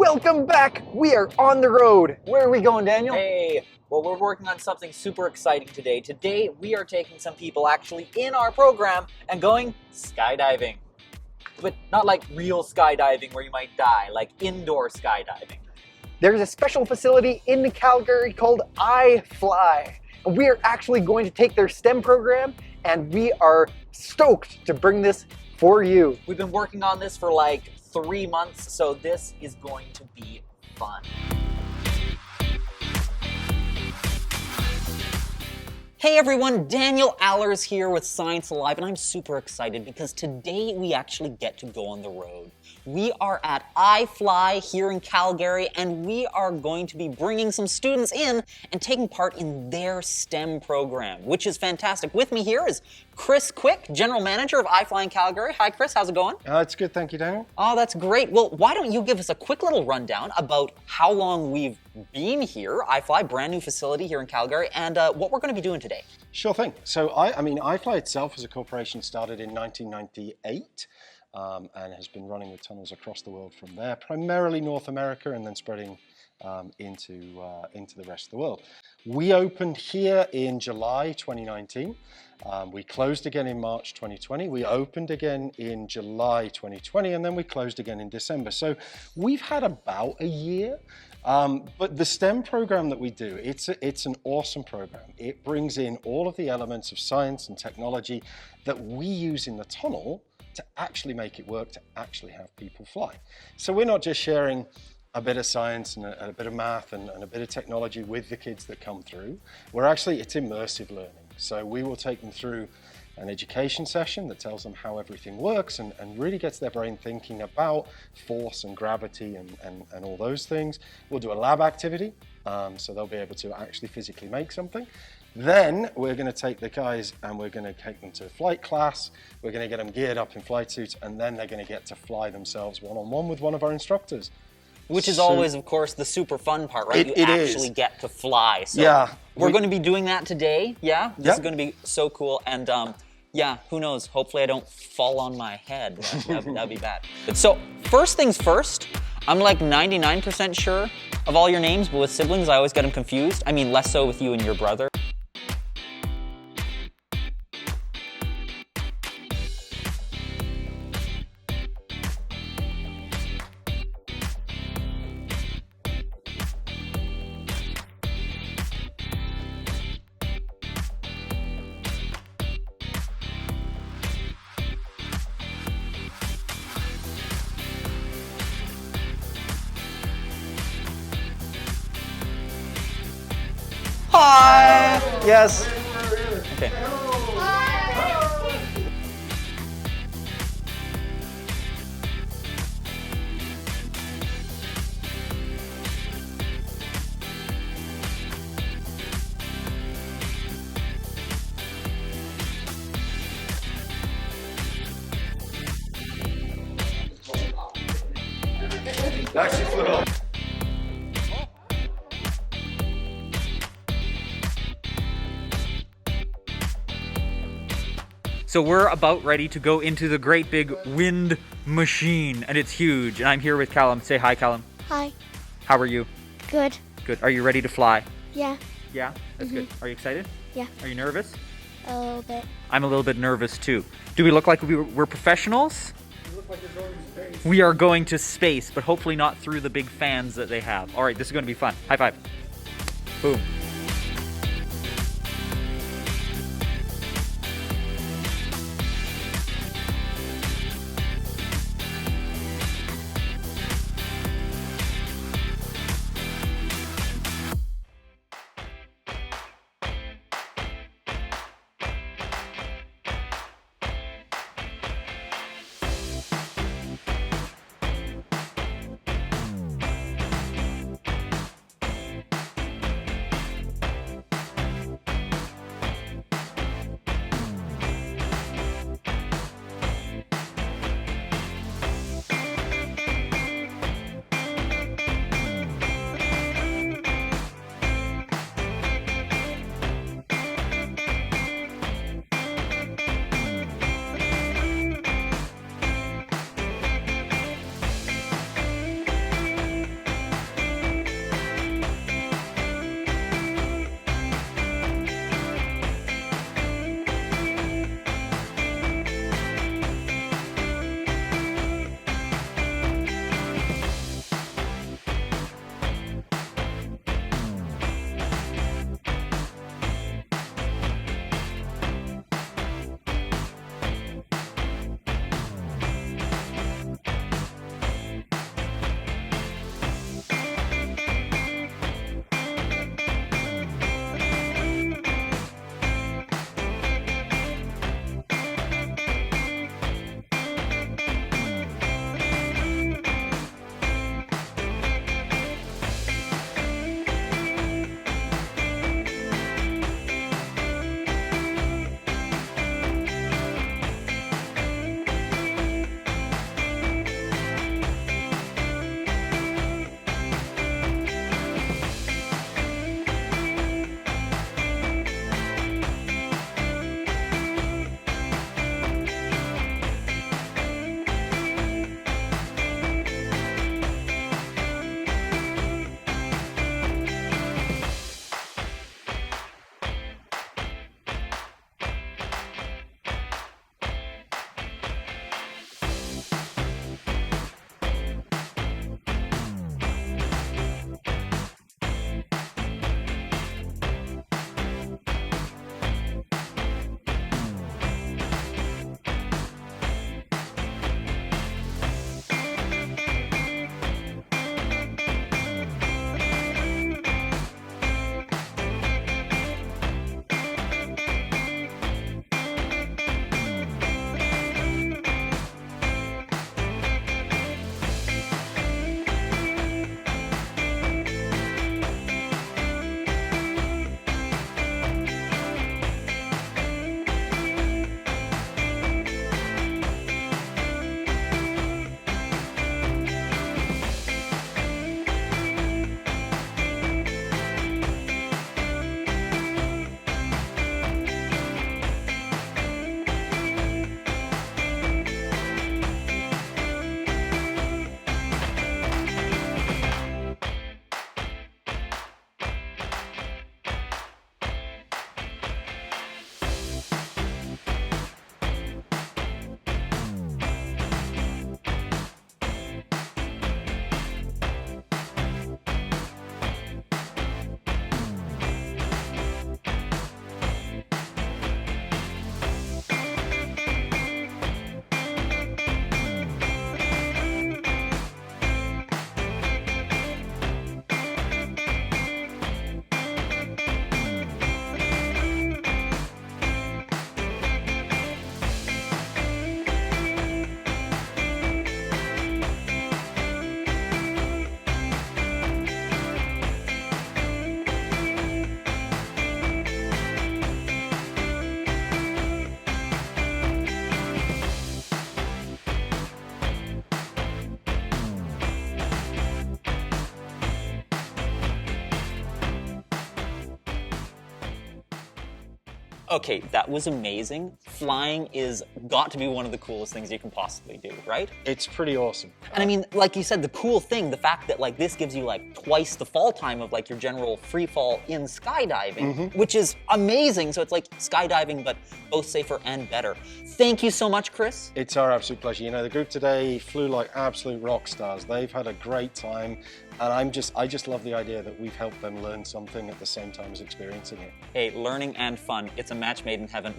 Welcome back! We are on the road. Where are we going, Daniel? Hey, well, we're working on something super exciting today. Today, we are taking some people actually in our program and going skydiving. But not like real skydiving where you might die, like indoor skydiving. There's a special facility in Calgary called iFLY. And we are actually going to take their STEM program, and we are stoked to bring this for you. We've been working on this for like 3 months, so this is going to be fun. Hey everyone, Daniel Allers here with Science Alive, and I'm super excited because today we actually get to go on the road. We are at iFLY here in Calgary, and we are going to be bringing some students in and taking part in their STEM program, which is fantastic. With me here is Chris Quick, General Manager of iFLY in Calgary. Hi Chris, how's it going? It's good, thank you, Daniel. Oh, that's great. Well, why don't you give us a quick little rundown about how long we've been here, iFLY, brand new facility here in Calgary, and what we're going to be doing today. Sure thing. So, iFLY itself as a corporation started in 1998 and has been running with tunnels across the world from there, primarily North America and then spreading into the rest of the world. We opened here in July 2019. We closed again in March 2020. We opened again in July 2020, and then we closed again in December. So we've had about a year. But the STEM program that we do, it's an awesome program. It brings in all of the elements of science and technology that we use in the tunnel to actually make it work, to actually have people fly. So we're not just sharing a bit of science and a bit of math and a bit of technology with the kids that come through. It's immersive learning. So we will take them through an education session that tells them how everything works and really gets their brain thinking about force and gravity and all those things. We'll do a lab activity, so they'll be able to actually physically make something. Then we're going to take the guys and we're going to take them to a flight class. We're going to get them geared up in flight suits, and then they're going to get to fly themselves one-on-one with one of our instructors. Which is always, of course, the super fun part, right? It you actually get to fly. So yeah. We're going to be doing that today. Yeah? This is going to be so cool. And yeah, who knows? Hopefully I don't fall on my head. That'd be bad. So first things first, I'm like 99% sure of all your names, but with siblings, I always get them confused. I mean, less so with you and your brother. Hi! Yes. Okay. Actually flew off. So we're about ready to go into the great big wind machine, and it's huge. And I'm here with Callum. Say hi, Callum. Hi. How are you? Good. Good. Are you ready to fly? Yeah. Yeah? That's good. Are you excited? Yeah. Are you nervous? A little bit. I'm a little bit nervous too. Do we look like we're professionals? You look like you're going to space. We are going to space, but hopefully not through the big fans that they have. All right, this is going to be fun. High five. Boom. Okay, that was amazing. Flying is got to be one of the coolest things you can possibly do, right? It's pretty awesome. And I mean, like you said, the cool thing, the fact that like this gives you like twice the fall time of like your general free fall in skydiving, which is amazing. So it's like skydiving, but both safer and better. Thank you so much, Chris. It's our absolute pleasure. You know, the group today flew like absolute rock stars. They've had a great time, and I just love the idea that we've helped them learn something at the same time as experiencing it. Hey, learning and fun. It's a match made in heaven.